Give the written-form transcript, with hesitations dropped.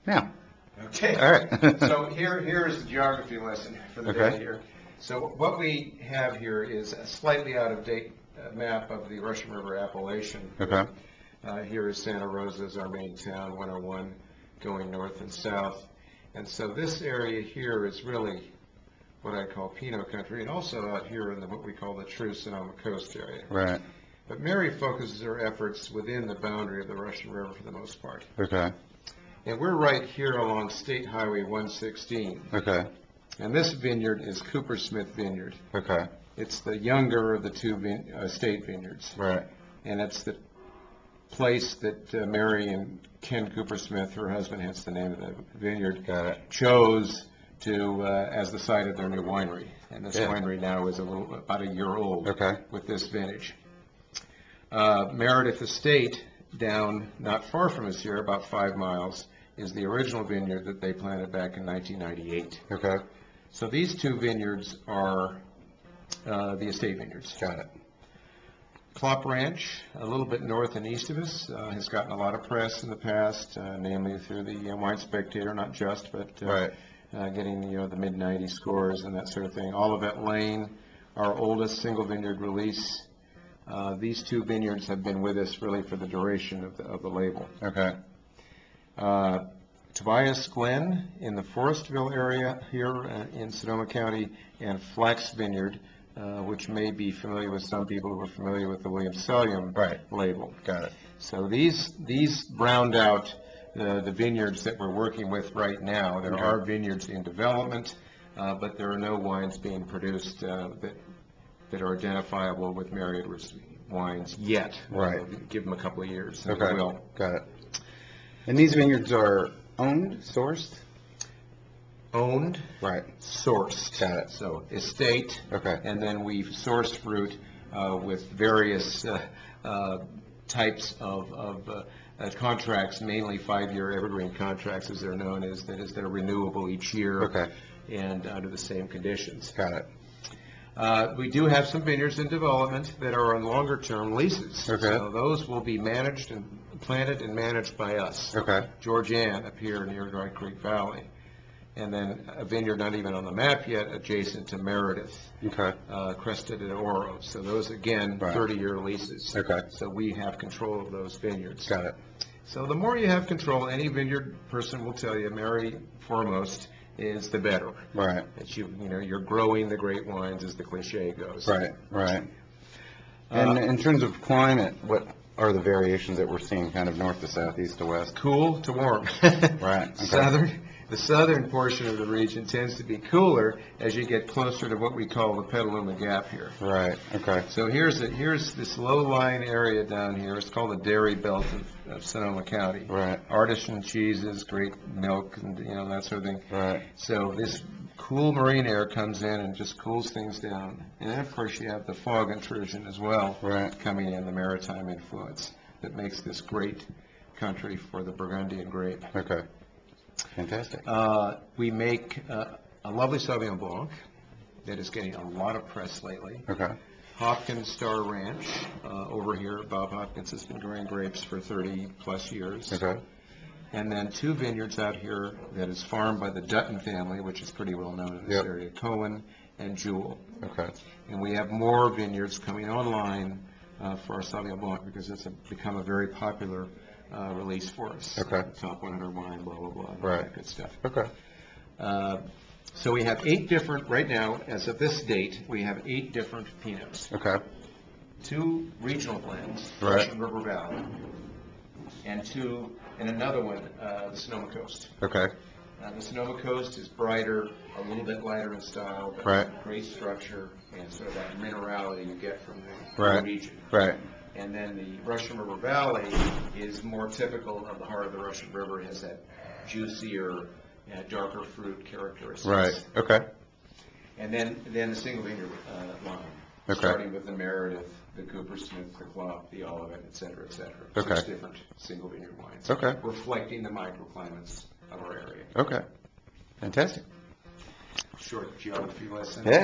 Yeah. Okay. All right. So here is the geography lesson for the Okay. day here. So what we have here is a slightly out of date map of the Russian River Appalachian. Okay. Here is Santa Rosa as our main town, 101, going north and south. And so this area here is really what I call Pinot country, and also out here in what we call the true Sonoma Coast area. Right. But Mary focuses her efforts within the boundary of the Russian River for the most part. Okay. And we're right here along State Highway 116. Okay. And this vineyard is Cooper Smith Vineyard. Okay. It's the younger of the two state vineyards. Right. And it's the place that Mary and Ken Cooper Smith, her husband, hence the name of the vineyard, Got it. chose to as the site of their new winery. And this Yeah. winery now is about a year old. Okay. With this vintage. Meredith Estate, down not far from us here, about 5 miles, is the original vineyard that they planted back in 1998. Okay. So these two vineyards are the estate vineyards. Got it. Klopp Ranch, a little bit north and east of us, has gotten a lot of press in the past, namely through the Wine Spectator, not just, but Right. getting the mid-90 scores and that sort of thing. Olivet Lane, our oldest single vineyard release. These two vineyards have been with us really for the duration of the label. Okay. Tobias Glen in the Forestville area here in Sonoma County, and Flax Vineyard, which may be familiar with some people who are familiar with the William Sellium Right. label. Got it. So these round out the vineyards that we're working with right now. There Okay. are vineyards in development, but there are no wines being produced that are identifiable with Mary Edwards wines yet. Right. Give them a couple of years. And Okay. we will. Got it. And these vineyards are owned, sourced? Owned, Right. sourced. Got it. So estate. Okay. And then we've sourced fruit with various types of contracts, mainly 5-year evergreen contracts, as they're known, that is, they're renewable each year. Okay. And under the same conditions. Got it. We do have some vineyards in development that are on longer-term leases. Okay. So those will be managed and planted and managed by us. Okay. Georgianne up here near Dry Creek Valley. And then a vineyard not even on the map yet, adjacent to Meredith, Okay. Crested and Oro. So those, again, Right. 30-year leases. Okay. So we have control of those vineyards. Got it. So the more you have control, any vineyard person will tell you, Mary foremost, is the better. Right. That you're growing the great wines, as the cliche goes. Right. Right. And in terms of climate, what are the variations that we're seeing kind of north to south, east to west? Cool to warm. Right. Okay. The southern portion of the region tends to be cooler as you get closer to what we call the Petaluma Gap here. Right. Okay. So here's this low-lying area down here. It's called the Dairy Belt of Sonoma County. Right. Artisan cheeses, great milk, and that sort of thing. Right. So this cool marine air comes in and just cools things down. And then, of course, you have the fog intrusion as well, Right. coming in, the maritime influence that makes this great country for the Burgundian grape. Okay. Fantastic. We make a lovely Sauvignon Blanc that is getting a lot of press lately. Okay. Hopkins Star Ranch over here. Bob Hopkins has been growing grapes for 30-plus years. Okay. And then 2 vineyards out here that is farmed by the Dutton family, which is pretty well known in this Yep. area, Cohen and Jewel. Okay. And we have more vineyards coming online for our Sauvignon Blanc because it's become a very popular release for us. Okay. Top 100 wine, blah, blah, blah, all Right. that good stuff. Okay. So we have 8 different, right now, as of this date, we have 8 different Pinots. Okay. 2 regional blends, Right. Russian River Valley, and another one, the Sonoma Coast. Okay. The Sonoma Coast is brighter, a little bit lighter in style, but Right. great structure and sort of that minerality you get from the Right. region. Right. And then the Russian River Valley is more typical of the heart of the Russian River. It has that juicier, darker fruit characteristics. Right. Okay. And then the single vineyard line, Okay. starting with the Meredith, the Cooper Smith, the Klopp, the Olivet, et cetera, et cetera. Okay. 6 different single vineyard wines. Okay. Reflecting the microclimates of our area. Okay. Fantastic. Short geography lesson. Yeah.